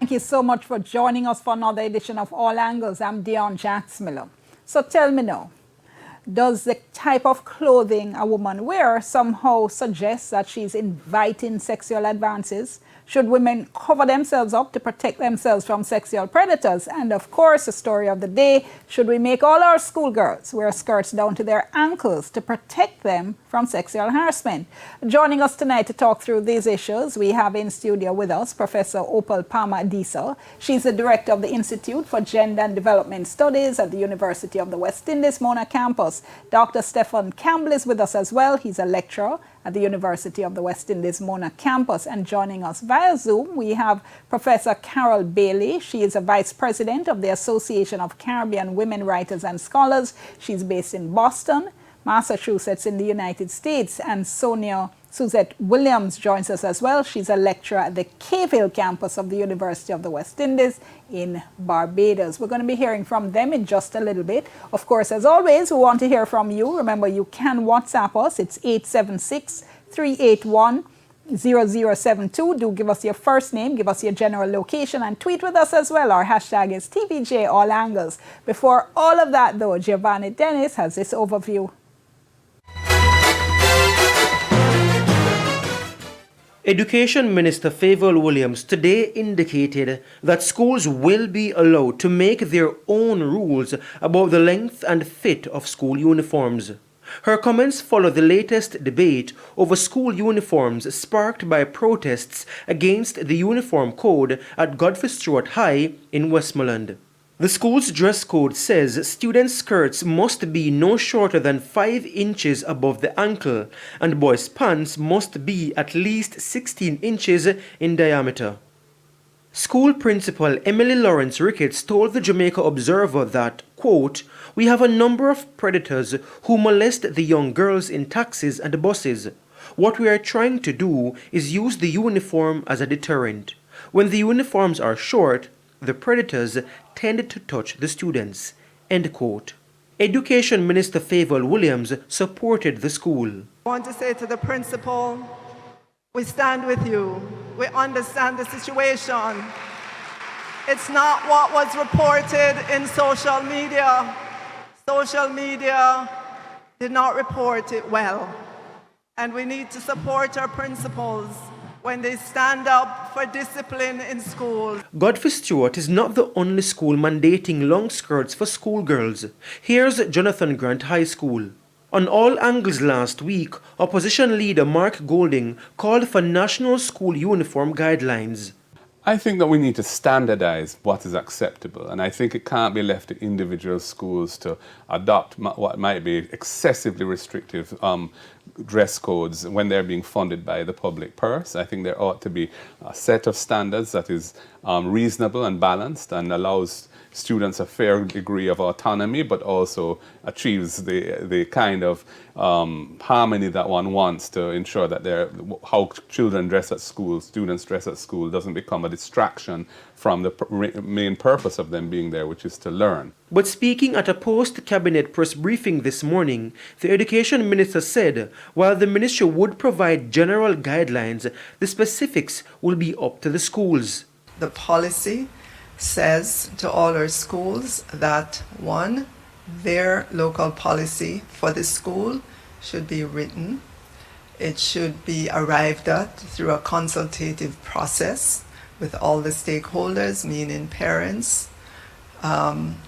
Thank you so much for joining us for another edition of All Angles. I'm Dion Jacksmiller. So tell me now, does the type of clothing a woman wears somehow suggest that she's inviting sexual advances? Should women cover themselves up to protect themselves from sexual predators? And of course, the story of the day, should we make all our schoolgirls wear skirts down to their ankles to protect them from sexual harassment? Joining us tonight to talk through these issues, we have in studio with us Professor Opal Palmer-Diesel. She's the director of the Institute for Gender and Development Studies at the University of the West Indies, Mona campus. Dr. Stephen Campbell is with us as well. He's a lecturer at the University of the West Indies, Mona campus. And joining us via Zoom, we have Professor Carol Bailey. She is a vice president of the Association of Caribbean Women Writers and Scholars. She's based in Boston, Massachusetts in the United States. And Sonia Suzette Williams joins us as well. She's a lecturer at the Cave Hill campus of the University of the West Indies in Barbados. We're going to be hearing from them in just a little bit. Of course, as always, we want to hear from you. Remember, you can WhatsApp us. It's 876-381-0072. Do give us your first name, give us your general location, and tweet with us as well. Our hashtag is TVJ All Angles. Before all of that, though, Giovanni Dennis has this overview. Education Minister Favour Williams today indicated that schools will be allowed to make their own rules about the length and fit of school uniforms. Her comments follow the latest debate over school uniforms sparked by protests against the uniform code at Godfrey Stewart High in Westmoreland. The school's dress code says students' skirts must be no shorter than 5 inches above the ankle, and boys' pants must be at least 16 inches in diameter. School principal Emily Lawrence Ricketts told the Jamaica Observer that, quote, "We have a number of predators who molest the young girls in taxis and buses. What we are trying to do is use the uniform as a deterrent. When the uniforms are short, the predators tend to touch the students." End quote. Education Minister Favour Williams supported the school. I want to say to the principal, we stand with you. We understand the situation. It's not what was reported in social media. Social media did not report it well. And we need to support our principals when they stand up for discipline in school. Godfrey Stewart is not the only school mandating long skirts for schoolgirls. Here's Jonathan Grant High School. On All Angles last week, opposition leader Mark Golding called for national school uniform guidelines. I think that we need to standardize what is acceptable, and I think it can't be left to individual schools to adopt what might be excessively restrictive dress codes when they're being funded by the public purse. I think there ought to be a set of standards that is reasonable and balanced and allows students a fair degree of autonomy, but also achieves the kind of harmony that one wants to ensure that how children dress at school, students dress at school, doesn't become a distraction from the main purpose of them being there, which is to learn. But speaking at a post-cabinet press briefing this morning, the Education Minister said while the ministry would provide general guidelines, the specifics will be up to the schools. The policy says to all our schools that, one, their local policy for the school should be written. It should be arrived at through a consultative process with all the stakeholders, meaning parents,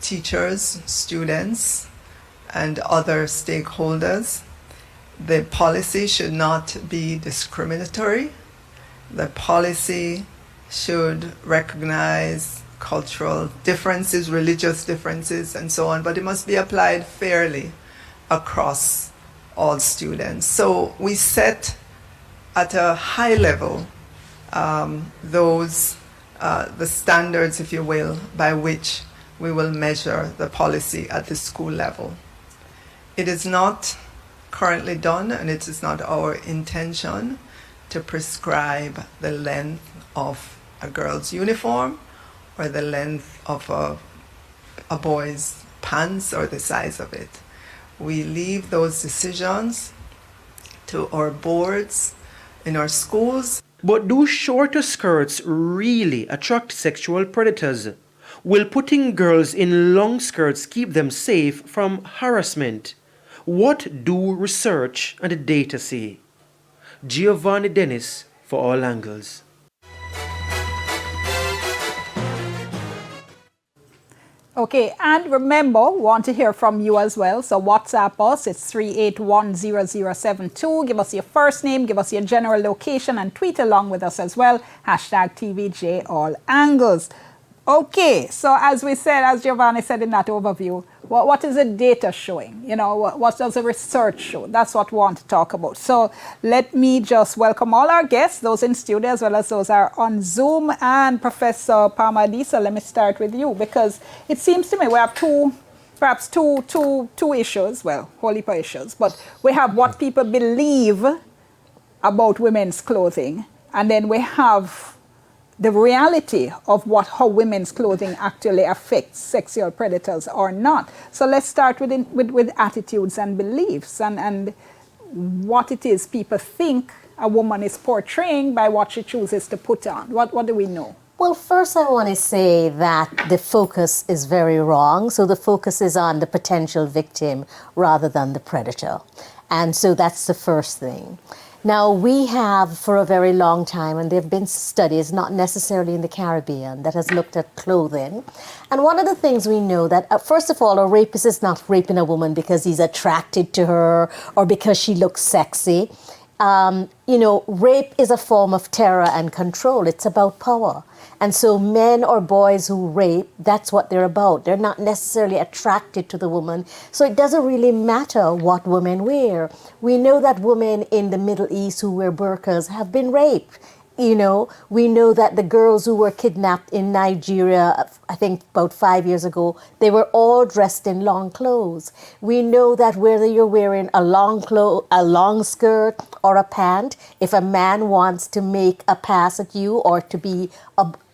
teachers, students, and other stakeholders. The policy should not be discriminatory. The policy should recognize cultural differences, religious differences, and so on, but it must be applied fairly across all students. So we set at a high level the standards, if you will, by which we will measure the policy at the school level. It is not currently done, and it is not our intention to prescribe the length of a girl's uniform or the length of a boy's pants or the size of it. We leave those decisions to our boards in our schools. But do shorter skirts really attract sexual predators? Will putting girls in long skirts keep them safe from harassment? What do research and data say? Giovanni Dennis for All Angles. Okay, and remember, want to hear from you as well. So WhatsApp us, it's 3810072. Give us your first name, give us your general location, and tweet along with us as well. Hashtag TVJ All Angles. Okay, so as we said, as Giovanni said in that overview, what is the data showing? You know, what does the research show? That's what we want to talk about. So let me just welcome all our guests, those in studio as well as those are on Zoom. And Professor Parmadisa, let me start with you, because it seems to me we have perhaps two issues, well, whole heap of issues, but we have what people believe about women's clothing, and then we have the reality of how women's clothing actually affects sexual predators or not. So let's start with attitudes and beliefs and what it is people think a woman is portraying by what she chooses to put on. What do we know? Well, first I want to say that the focus is very wrong. So the focus is on the potential victim rather than the predator. And so that's the first thing. Now, we have for a very long time, and there have been studies, not necessarily in the Caribbean, that has looked at clothing. And one of the things we know that, first of all, a rapist is not raping a woman because he's attracted to her or because she looks sexy. Rape is a form of terror and control. It's about power. And so men or boys who rape, that's what they're about. They're not necessarily attracted to the woman. So it doesn't really matter what women wear. We know that women in the Middle East who wear burqas have been raped. We know that the girls who were kidnapped in Nigeria, I think about 5 years ago, they were all dressed in long clothes. We know that whether you're wearing a long skirt or a pant, if a man wants to make a pass at you or to be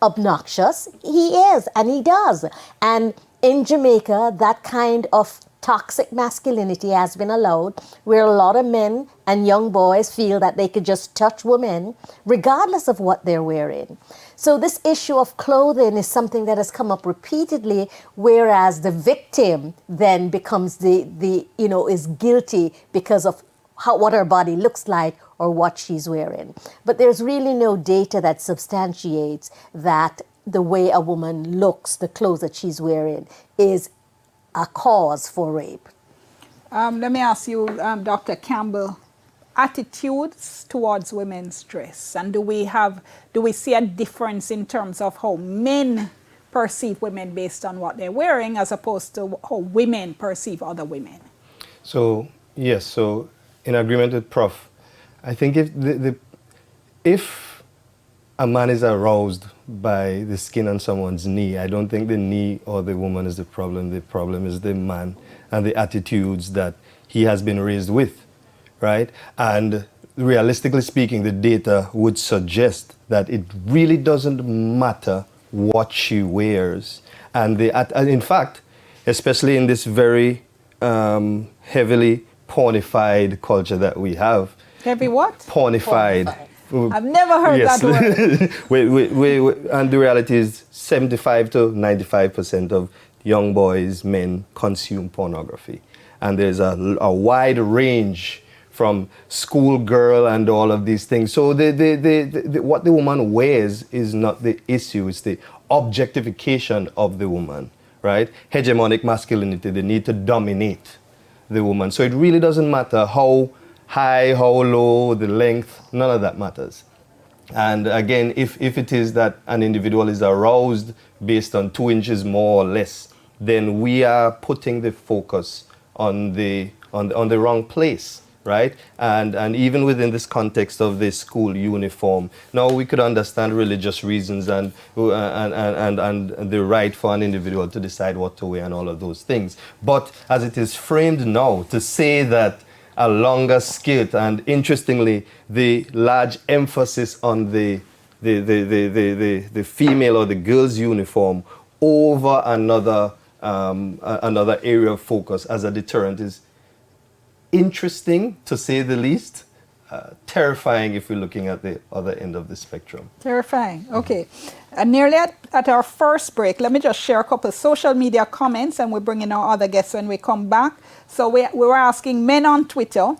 obnoxious, he is, and he does. And in Jamaica, that kind of toxic masculinity has been allowed, where a lot of men and young boys feel that they could just touch women regardless of what they're wearing. So this issue of clothing is something that has come up repeatedly, whereas the victim then becomes is guilty because of what her body looks like or what she's wearing. But there's really no data that substantiates that the way a woman looks, the clothes that she's wearing, is a cause for rape. Let me ask you, Dr. Campbell, attitudes towards women's dress, and do we see a difference in terms of how men perceive women based on what they're wearing as opposed to how women perceive other women? So yes, so in agreement with Prof, I think if a man is aroused by the skin on someone's knee, I don't think the knee or the woman is the problem. The problem is the man and the attitudes that he has been raised with, right? And realistically speaking, the data would suggest that it really doesn't matter what she wears. And in fact, especially in this very heavily pornified culture that we have. Heavy what? Pornified. I've never heard that word. And the reality is 75 to 95% of young boys, men, consume pornography. And there's a wide range from schoolgirl and all of these things. So what the woman wears is not the issue, it's the objectification of the woman, right? Hegemonic masculinity, the need to dominate the woman. So it really doesn't matter how high, how low, the length, none of that matters. And again, if it is that an individual is aroused based on 2 inches more or less, then we are putting the focus on the wrong place, right? And even within this context of the school uniform, now we could understand religious reasons and the right for an individual to decide what to wear and all of those things. But as it is framed now, to say that a longer skirt, and interestingly, the large emphasis on the female or the girl's uniform over another area of focus as a deterrent is interesting, to say the least. terrifying if we're looking at the other end of the spectrum. Terrifying. Okay. And nearly at our first break, let me just share a couple of social media comments, and we'll bring in our other guests when we come back. So we were asking men on Twitter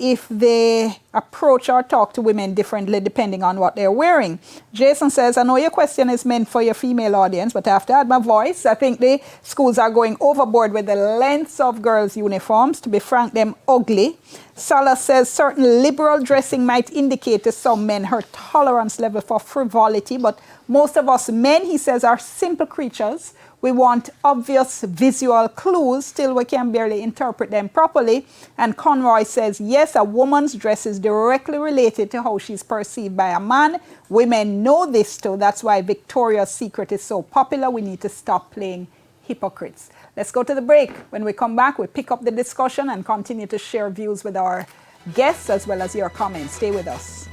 if they approach or talk to women differently depending on what they're wearing. Jason says, I know your question is meant for your female audience, but I have to add my voice. I think the schools are going overboard with the lengths of girls' uniforms. To be frank, them ugly. Salah says certain liberal dressing might indicate to some men her tolerance level for frivolity, but most of us men, he says, are simple creatures. We want obvious visual clues, still we can barely interpret them properly. And Conroy says, yes, a woman's dress is directly related to how she's perceived by a man. Women know this too. That's why Victoria's Secret is so popular. We need to stop playing hypocrites. Let's go to the break. When we come back, we pick up the discussion and continue to share views with our guests as well as your comments. Stay with us.